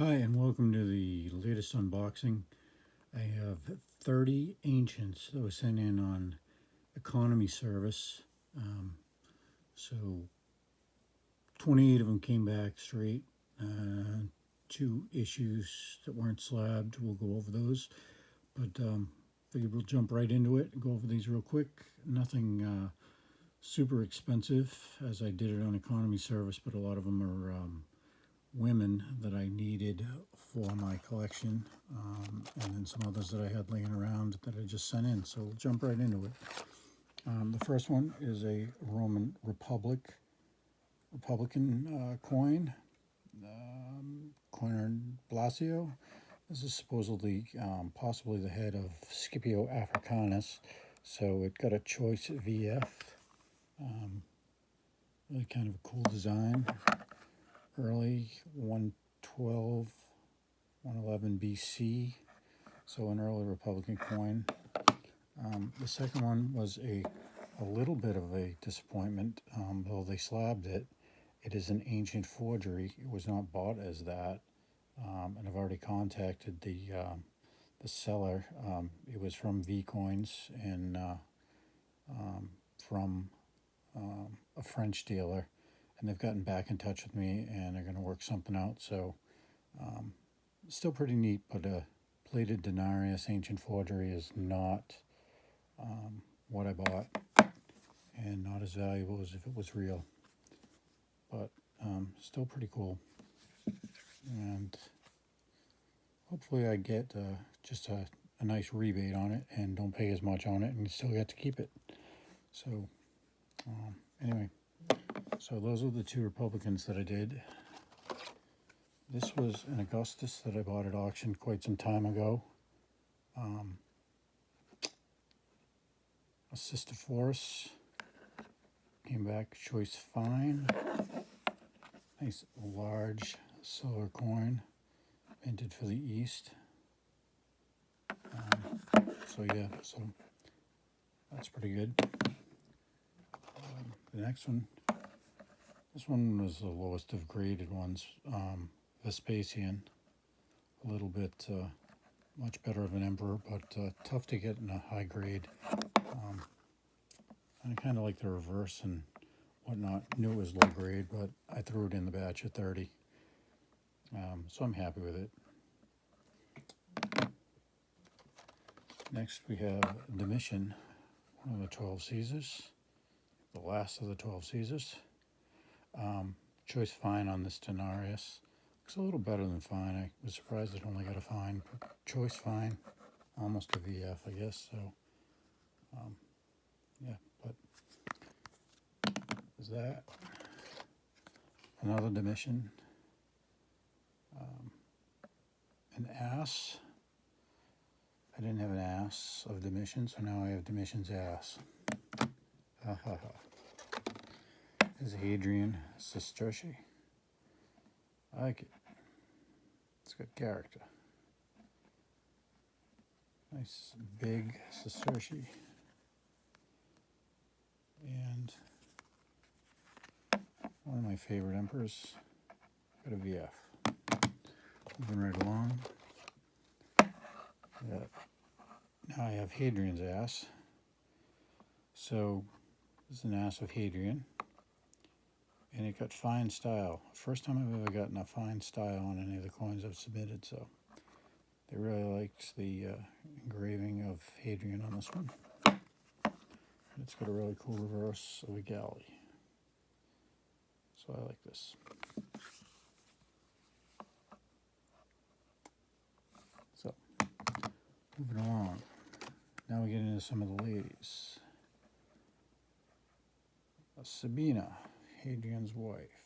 Hi, and welcome to the latest unboxing. I have 30 Ancients that was sent in on economy service. So 28 of them came back straight. 2 issues that weren't slabbed. We'll go over those. But figured we'll jump right into it and go over these real quick. Nothing super expensive, as I did it on economy service, but a lot of them are women that I needed for my collection, and then some others that I had laying around that I just sent in. So we'll jump right into it. The first one is a Roman Republican coin, Coiner Blasio. This is supposedly possibly the head of Scipio Africanus, so it got a choice VF. Really kind of a cool design. Early 112, 111 BC, so an early Republican coin. The second one was a little bit of a disappointment, though they slabbed it. It is an ancient forgery. It was not bought as that, and I've already contacted the seller. It was from V Coins and from a French dealer. And they've gotten back in touch with me, and they're going to work something out. So, still pretty neat, but a plated denarius ancient forgery is not what I bought, and not as valuable as if it was real. But still pretty cool, and hopefully I get just a nice rebate on it, and don't pay as much on it, and still get to keep it. So, anyway. So those are the 2 Republicans that I did. This was an Augustus that I bought at auction quite some time ago. A Sistiforus came back choice fine. Nice large silver coin, minted for the East. So that's pretty good. The next one. This one was the lowest of graded ones, Vespasian. A little bit much better of an emperor, but tough to get in a high grade. I kind of like the reverse and whatnot. Knew it was low grade, but I threw it in the batch at 30. So I'm happy with it. Next we have Domitian, one of the 12 Caesars, the last of the 12 Caesars. Choice fine on this denarius. Looks a little better than fine. I was surprised it only got a fine. But choice fine, almost a VF, I guess. So, yeah. But is that another Domitian? An ass. I didn't have an ass of Domitian, so now I have Domitian's ass. Ha ha ha. Is Hadrian Sesterci. I like it. It's got character. Nice big Sesterci. And one of my favorite emperors. Got a VF. Moving right along. Yeah. Now I have Hadrian's ass. So this is an ass of Hadrian. And it got fine style. First time I've ever gotten a fine style on any of the coins I've submitted, so they really liked the engraving of Hadrian on this one. It's got a really cool reverse of a galley. So I like this. So, moving along. Now we get into some of the ladies. Sabina, Hadrian's wife,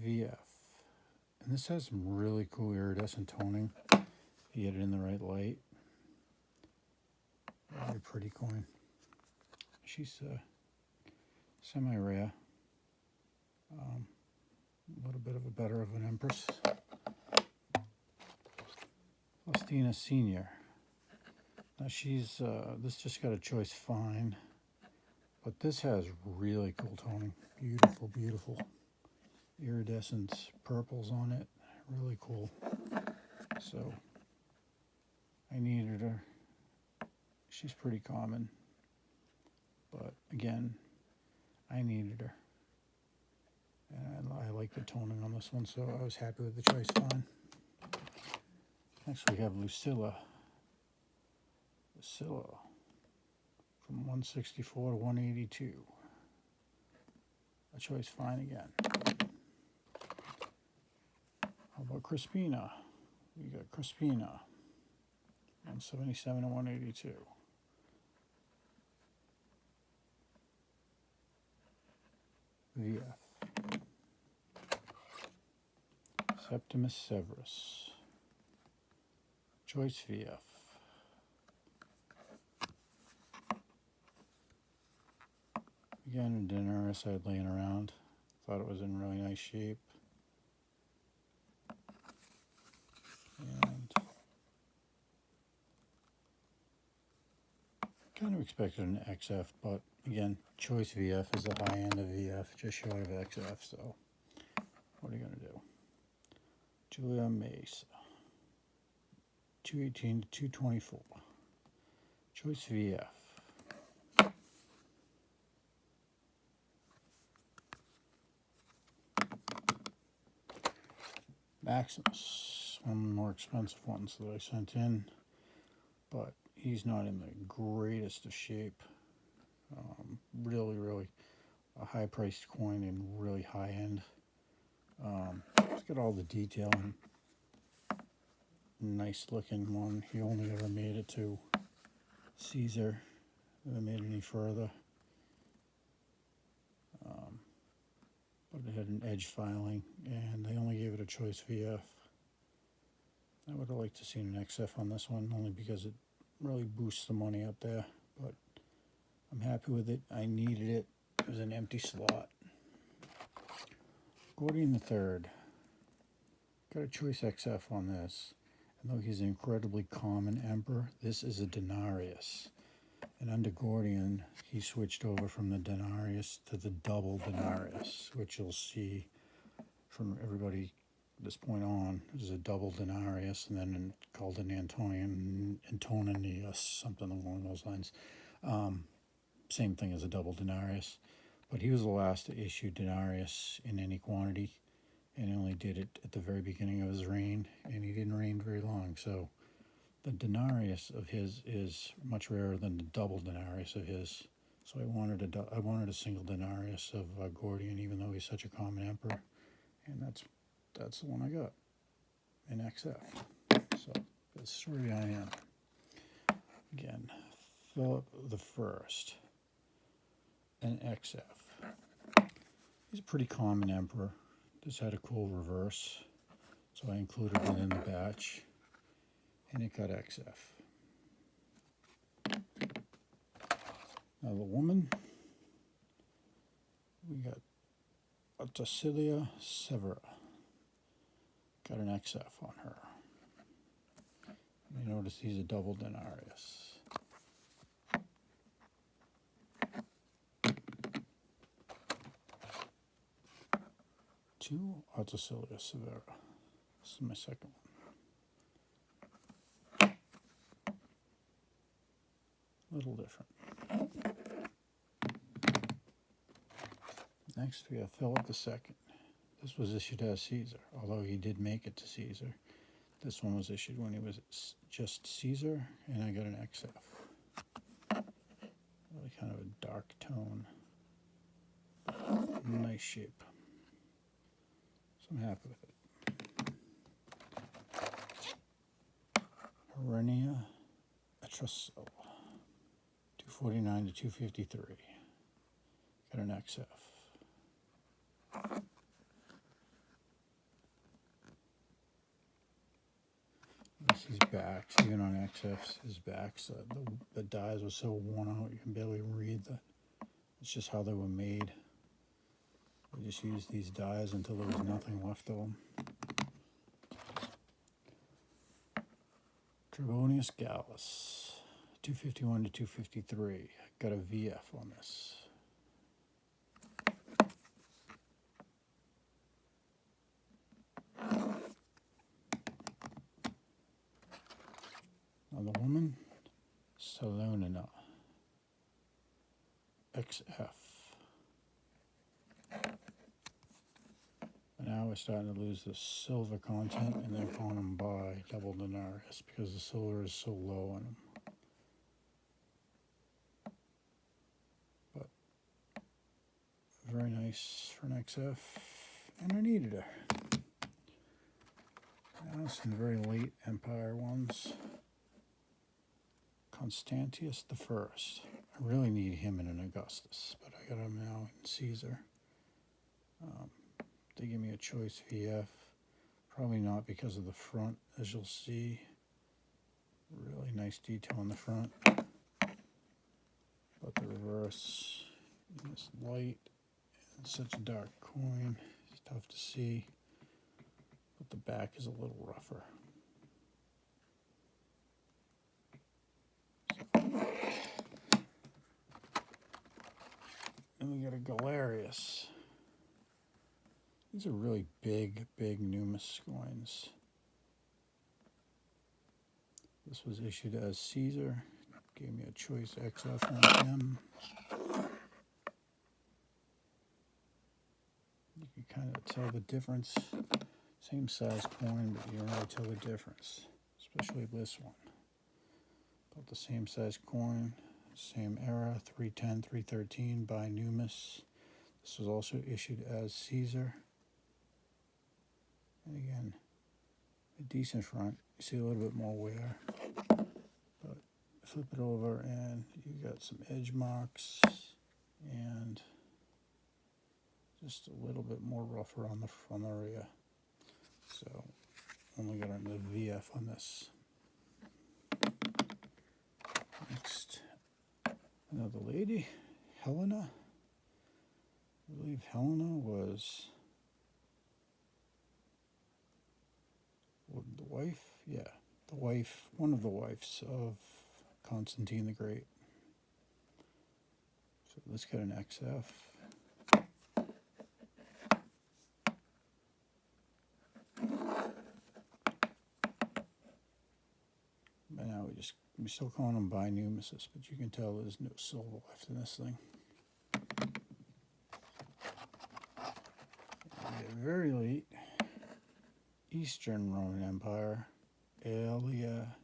VF, and this has some really cool iridescent toning. You get it in the right light. Very pretty coin. She's semi-rare. A little bit of a better of an empress. Faustina Senior. Now she's this just got a choice fine. But this has really cool toning. Beautiful, beautiful. Iridescent purples on it. really cool. So I needed her. She's pretty common, but again, I needed her. And I like the toning on this one, so I was happy with the choice find. Next we have Lucilla. Lucilla from 164 to 182. A choice find again. How about Crispina? We got Crispina, 177 to 182. VF. Septimus Severus. Choice VF. Again, a Denarius I had laying around. Thought it was in really nice shape. And kind of expected an XF, but again, choice VF is the high end of VF, just short of XF, so what are you going to do? Julia Mesa, 218 to 224. Choice VF. Maximus, one of the more expensive ones that I sent in, but he's not in the greatest of shape. Really a high-priced coin and really high-end. It's got all the detailing. Nice-looking one. He only ever made it to Caesar. Never made any further. But it had an edge filing, and they only gave it a choice VF. I would have liked to see an XF on this one, only because it really boosts the money up there, but I'm happy with it. I needed it. It was an empty slot. Gordian III. Got a choice XF on this. And though he's an incredibly common emperor, this is a denarius. And under Gordian, he switched over from the denarius to the double denarius, which you'll see from everybody this point on is a double denarius, and then called an Antonius, something along those lines. Same thing as a double denarius, but he was the last to issue denarius in any quantity, and only did it at the very beginning of his reign, and he didn't reign very long. So the denarius of his is much rarer than the double denarius of his. So I wanted a single denarius of Gordian, even though he's such a common emperor, and that's the one I got in XF. So that's the story behind him. Again, Philip the First, an XF. He's a pretty common emperor. This had a cool reverse, so I included it in the batch, and it got XF. Now the woman, we got Augustus Severa. Got an XF on her. You notice he's a double denarius. Two Augustus Severa. This is my second one. A little different. Next we have Philip II. This was issued as Caesar, although he did make it to Caesar. This one was issued when he was just Caesar, and I got an XF. Really kind of a dark tone. Nice shape. So I'm happy with it. Herenia Etrusco, 249 to 253. Got an XF. His backs, even on XFs, his backs, the dies were so worn out you can barely read the. It's just how they were made. They just used these dies until there was nothing left of them. Trebonius Gallus, 251 to 253. Got a VF on this. Another woman, Salonina, XF. And now we're starting to lose the silver content, and they're calling them by double denarius because the silver is so low on them. But very nice for an XF, and I needed her. Now some very late Empire ones. Constantius the First. I really need him in an Augustus, but I got him now in Caesar. They give me a choice VF. Probably not because of the front, as you'll see. Really nice detail on the front. But the reverse, in this light, and such a dark coin, it's tough to see. But the back is a little rougher. And we got a Galerius. These are really big Numis coins. This was issued as Caesar. Gave me a choice XF on him. You can kind of tell the difference. Same size coin, but you don't really tell the difference. Especially this one. About the same size coin. Same era, 310, 313 by Numis. This was also issued as Caesar. And again, a decent front. You see a little bit more wear. But flip it over and you got some edge marks and just a little bit more rougher on the rear. So only got the VF on this. Next, another lady, Helena. I believe Helena was the wife, yeah, the wife, one of the wives of Constantine the Great. So let's get an XF. But now we're still calling them binumises, but you can tell there's no silver left in this thing. Very late Eastern Roman Empire, Aelia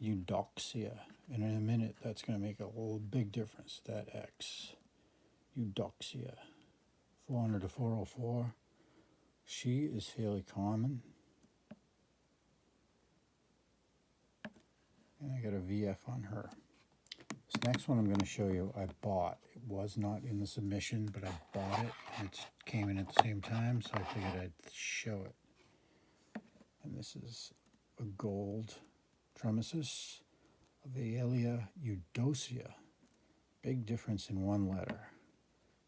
Eudoxia. And in a minute, that's going to make a whole big difference, that X. Eudoxia, 400 to 404. She is fairly common. And I got a VF on her. This next one I'm going to show you, I bought. It was not in the submission, but I bought it. And it came in at the same time, so I figured I'd show it. And this is a gold tremesis of Aelia Eudocia. Big difference in one letter.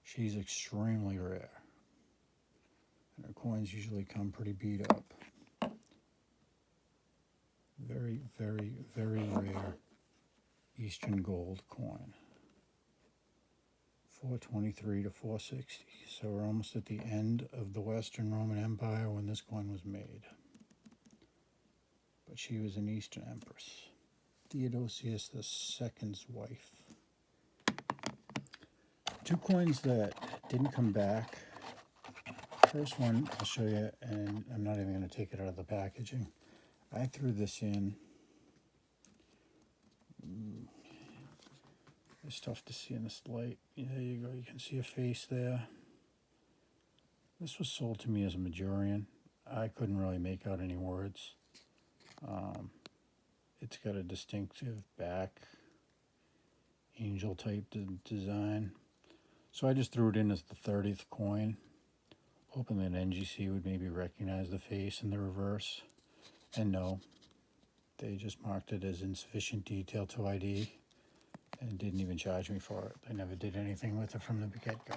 She's extremely rare. And her coins usually come pretty beat up. Very rare Eastern gold coin. 423 to 460. So we're almost at the end of the Western Roman Empire when this coin was made. But she was an Eastern empress. Theodosius II's wife. Two coins that didn't come back. First one I'll show you, and I'm not even going to take it out of the packaging. I threw this in. It's tough to see in this light. Yeah, there you go. You can see a face there. This was sold to me as a Majorian. I couldn't really make out any words. It's got a distinctive back, angel type design. So I just threw it in as the 30th coin, hoping that NGC would maybe recognize the face in the reverse. And no, they just marked it as insufficient detail to ID and didn't even charge me for it. They never did anything with it from the get-go.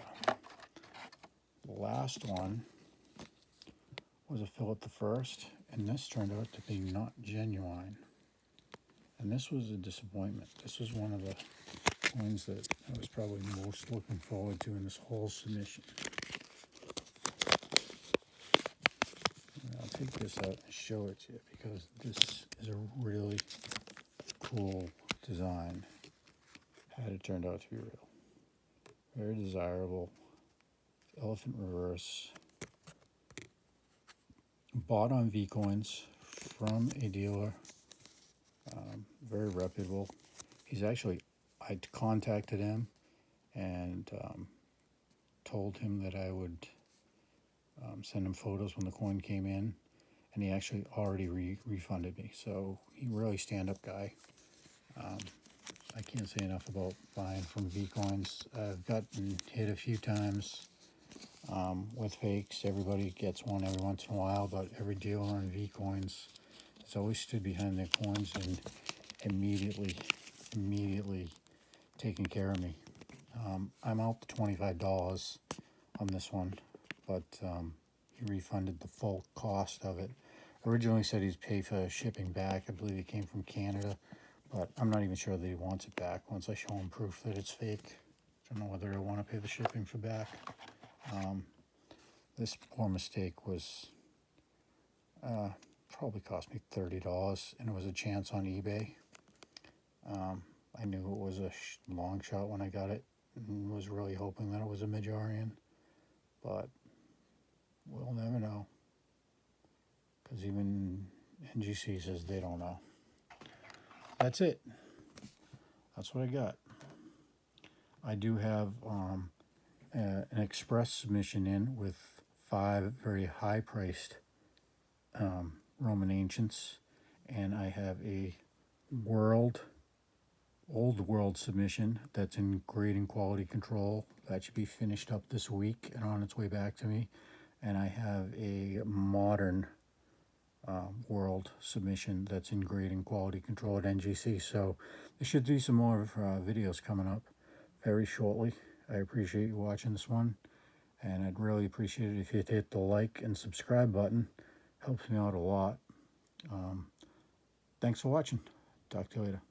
The last one was a Philip I, and this turned out to be not genuine. And this was a disappointment. This was one of the coins that I was probably most looking forward to in this whole submission. And I'll take this out and show it to you because this is a really cool design had it turned out to be real. Very desirable. Elephant reverse. Bought on Vcoins from a dealer. Very reputable. I contacted him and told him that I would send him photos when the coin came in, and he actually already refunded me. So he really stand-up guy. I can't say enough about buying from Vcoins. I've gotten hit a few times with fakes. Everybody gets one every once in a while, but every dealer on Vcoins has always stood behind their coins and immediately taken care of me. I'm out to $25 on this one, but he refunded the full cost of it. Originally said he'd pay for shipping back. I believe it came from Canada, but I'm not even sure that he wants it back once I show him proof that it's fake. I don't know whether I want to pay the shipping for back. This poor mistake was probably cost me $30, and it was a chance on eBay. I knew it was a long shot when I got it, and was really hoping that it was a Majorian, but we'll never know, because even NGC says they don't know. That's it. That's what I got. I do have an express submission in with 5 very high-priced Roman Ancients, and I have a old world submission that's in grading quality control. That should be finished up this week and on its way back to me. And I have a modern world submission that's in grading quality control at NGC. So there should be some more videos coming up very shortly. I appreciate you watching this one, and I'd really appreciate it if you'd hit the like and subscribe button. Helps me out a lot. Thanks for watching. Talk to you later.